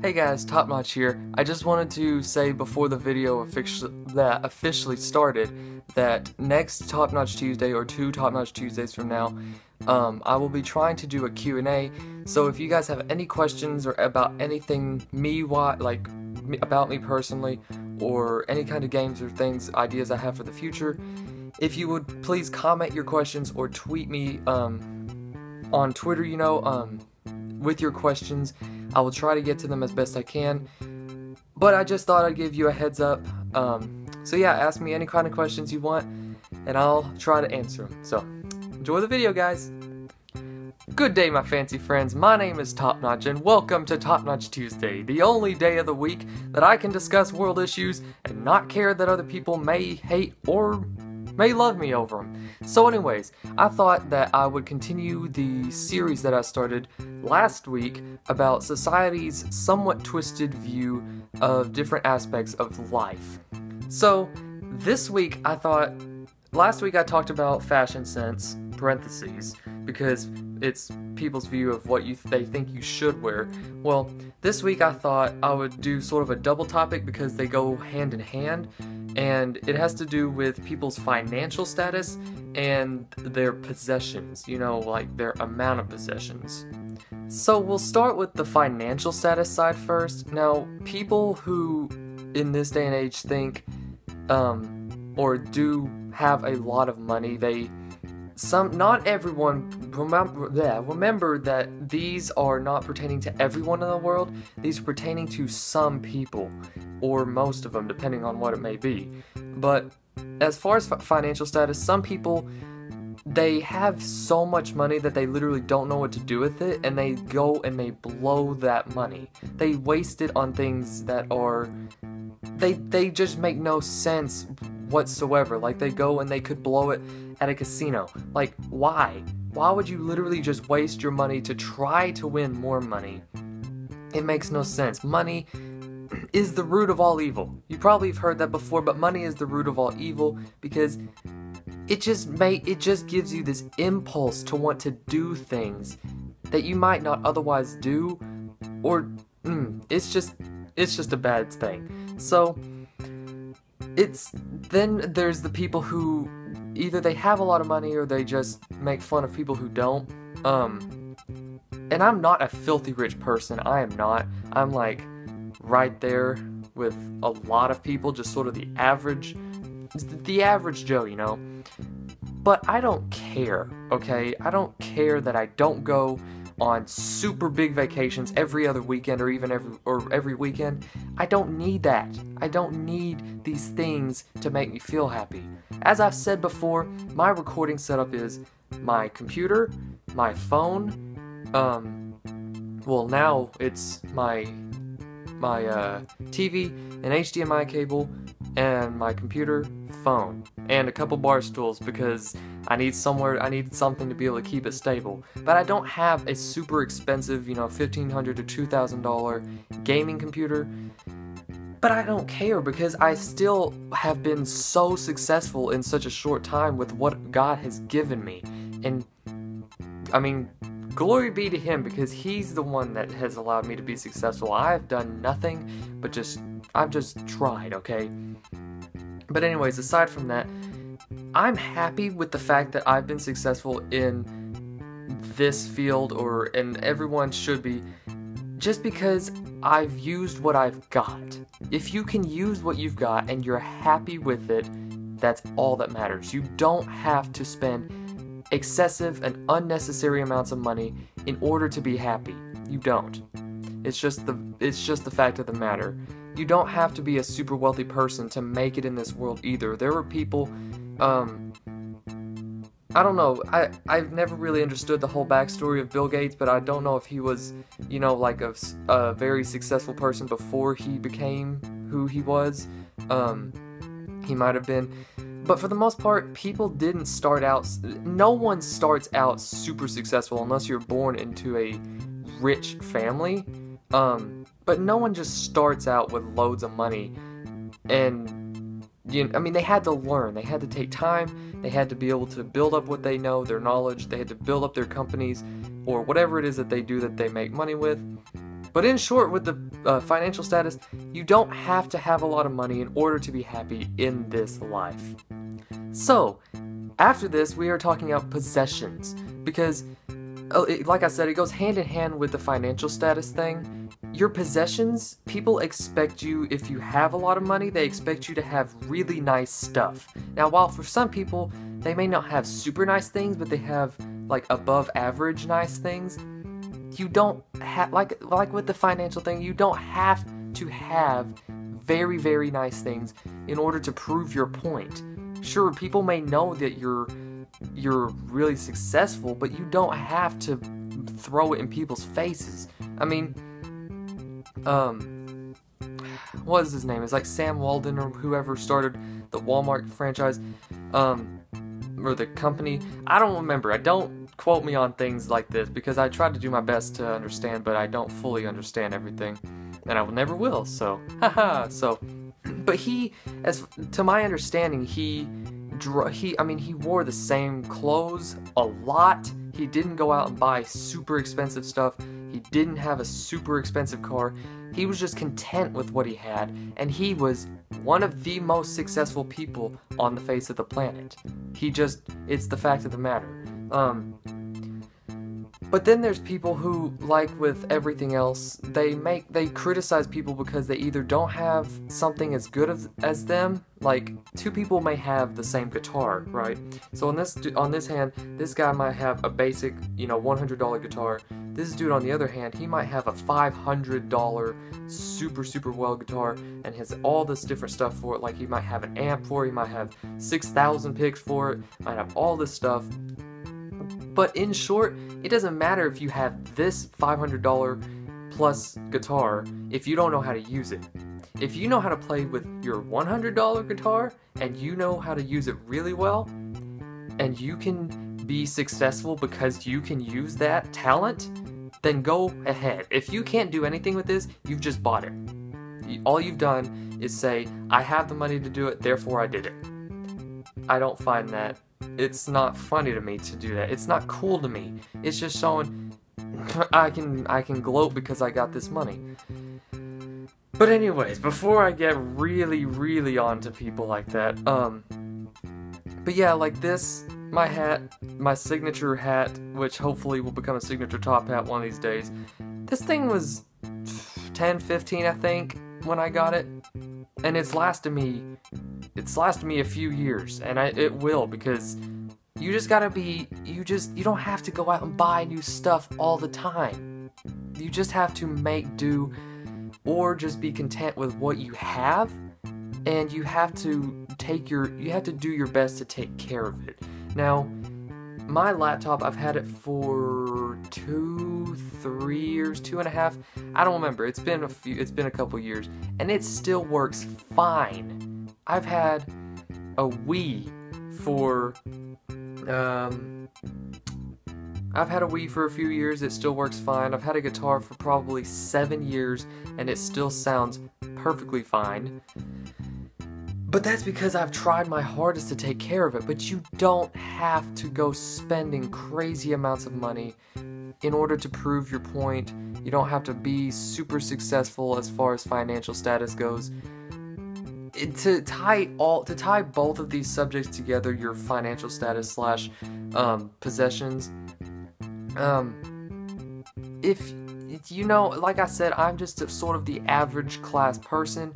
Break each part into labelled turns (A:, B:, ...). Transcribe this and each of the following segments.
A: Hey guys, Topnotch here. I just wanted to say before the video officially started that next Topnotch Tuesday or 2 Topnotch Tuesdays from now, I will be trying to do a Q&A. So if you guys have any questions or about anything about me personally, or any kind of games or things, ideas I have for the future, if you would please comment your questions or tweet me on Twitter, with your questions. I will try to get to them as best I can, but I just thought I'd give you a heads up. So yeah, ask me any kind of questions you want, and I'll try to answer them. So, enjoy the video, guys! Good day, my fancy friends. My name is Topnotch, and welcome to Topnotch Tuesday, the only day of the week that I can discuss world issues and not care that other people may hate or may love me over them. So anyways, I thought that I would continue the series that I started last week about society's somewhat twisted view of different aspects of life. So this week last week I talked about fashion sense, parentheses, because it's people's view of what they think you should wear. Well, this week I thought I would do sort of a double topic because they go hand in hand, and it has to do with people's financial status and their possessions, like their amount of possessions. So we'll start with the financial status side first. Now, people who in this day and age think or do have a lot of money, not everyone, remember that these are not pertaining to everyone in the world. These are pertaining to some people, or most of them, depending on what it may be. But as far as financial status, some people, they have so much money that they literally don't know what to do with it, and they go and they blow that money. They waste it on things that are, they just make no sense whatsoever. Like, they go and they could blow it at a casino. Like, why? Why would you literally just waste your money to try to win more money? It makes no sense. Money is the root of all evil. You probably have heard that before, but money is the root of all evil because it just gives you this impulse to want to do things that you might not otherwise do, or it's just a bad thing. So then there's the people who either they have a lot of money or they just make fun of people who don't. And I'm not a filthy rich person. I am not. I'm like right there with a lot of people, just sort of the average Joe, But I don't care, okay? I don't care that I don't go on super big vacations every other weekend or even every weekend. I don't need that. I don't need these things to make me feel happy. As I've said before, my recording setup is my computer, my phone, well, now it's my TV, an HDMI cable, and my computer, phone, and a couple bar stools because I need something to be able to keep it stable. But I don't have a super expensive, $1,500 to $2,000 gaming computer. But I don't care because I still have been so successful in such a short time with what God has given me. And I mean, glory be to Him because He's the one that has allowed me to be successful. I've done nothing but I've just tried, okay? But anyways, aside from that, I'm happy with the fact that I've been successful in this field, and everyone should be, just because I've used what I've got. If you can use what you've got and you're happy with it, that's all that matters. You don't have to spend excessive and unnecessary amounts of money in order to be happy. You don't. It's just the fact of the matter. You don't have to be a super wealthy person to make it in this world either. There were people, I don't know, I've never really understood the whole backstory of Bill Gates, but I don't know if he was, like a very successful person before he became who he was. He might have been. But for the most part, people didn't start out, no one starts out super successful unless you're born into a rich family. But no one just starts out with loads of money. And, they had to learn, they had to take time, they had to be able to build up what they know, their knowledge, they had to build up their companies, or whatever it is that they do that they make money with. But in short, with the financial status, you don't have to have a lot of money in order to be happy in this life. So, after this, we are talking about possessions, because, like I said, it goes hand in hand with the financial status thing. Your possessions, people expect you, if you have a lot of money, they expect you to have really nice stuff. Now, while for some people, they may not have super nice things, but they have, like, above average nice things, you don't have, like with the financial thing, you don't have to have very, very nice things in order to prove your point. Sure, people may know that you're really successful, but you don't have to throw it in people's faces. I mean, what is his name? It's like Sam Walden or whoever started the Walmart franchise, or the company. I don't remember. Don't quote me on things like this, because I try to do my best to understand, but I don't fully understand everything, and I never will, so, haha, so, but he, as to my understanding, he wore the same clothes a lot. He didn't go out and buy super expensive stuff. He didn't have a super expensive car. He was just content with what he had, and he was one of the most successful people on the face of the planet. It's the fact of the matter. But then there's people who, like with everything else, they criticize people because they either don't have something as good as them. Like, two people may have the same guitar, right? So on this hand, this guy might have a basic, $100 guitar. This dude, on the other hand, he might have a $500 super well guitar and has all this different stuff for it. Like, he might have an amp for it, he might have 6,000 picks for it, might have all this stuff. But in short, it doesn't matter if you have this $500 plus guitar if you don't know how to use it. If you know how to play with your $100 guitar and you know how to use it really well, and you can be successful because you can use that talent, then go ahead. If you can't do anything with this, you've just bought it. All you've done is say, I have the money to do it, therefore I did it. I don't find that. It's not funny to me to do that. It's not cool to me. It's just showing I can gloat because I got this money. But anyways, before I get really onto people like that, but yeah, like this, my hat, my signature hat, which hopefully will become a signature top hat one of these days. This thing was 10, 15, I think, when I got it, and it's lasted me a few years, and it will, because you just gotta be, you don't have to go out and buy new stuff all the time. You just have to make do, or just be content with what you have, and you have to do your best to take care of it. Now, my laptop, I've had it for 2, 3 years, 2.5. I don't remember. It's been a couple years, and it still works fine. I've had a Wii for a few years. It still works fine. I've had a guitar for probably 7 years, and it still sounds perfectly fine. But that's because I've tried my hardest to take care of it. But you don't have to go spending crazy amounts of money in order to prove your point. You don't have to be super successful as far as financial status goes. To tie both of these subjects together, your financial status / possessions, if you know, like I said, I'm just sort of the average class person.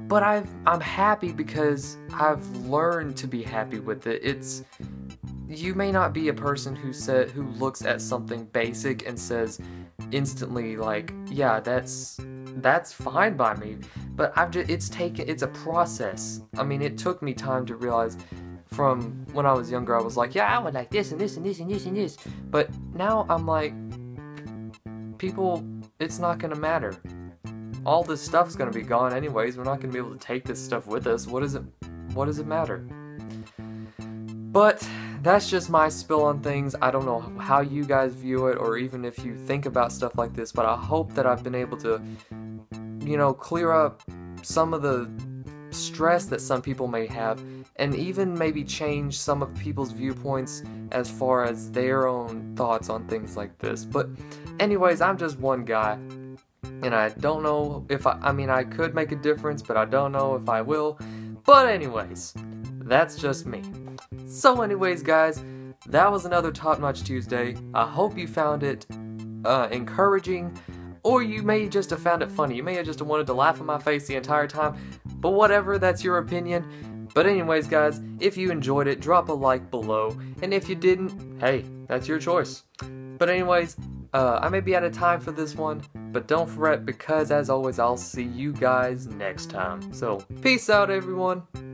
A: But I'm happy because I've learned to be happy with it. You may not be a person who looks at something basic and says instantly, like, yeah, that's fine by me. But it's a process. I mean, it took me time to realize. From when I was younger, I was like, yeah, I would like this and this and this and this and this. But now I'm like, people, it's not gonna matter. All this stuff's gonna be gone anyways. We're not gonna be able to take this stuff with us. What does it matter? But that's just my spill on things. I don't know how you guys view it, or even if you think about stuff like this, but I hope that I've been able to, clear up some of the stress that some people may have, and even maybe change some of people's viewpoints as far as their own thoughts on things like this. But anyways, I'm just one guy. and I don't know if I mean, I could make a difference, but I don't know if I will. But anyways, that's just me. So anyways, guys, that was another Topnotch Tuesday. I hope you found it encouraging, or you may just have found it funny. You may have just wanted to laugh in my face the entire time, but whatever, that's your opinion. But anyways, guys, if you enjoyed it, drop a like below, and if you didn't, hey, that's your choice. But anyways, I may be out of time for this one, but don't fret, because as always, I'll see you guys next time. So, peace out, everyone.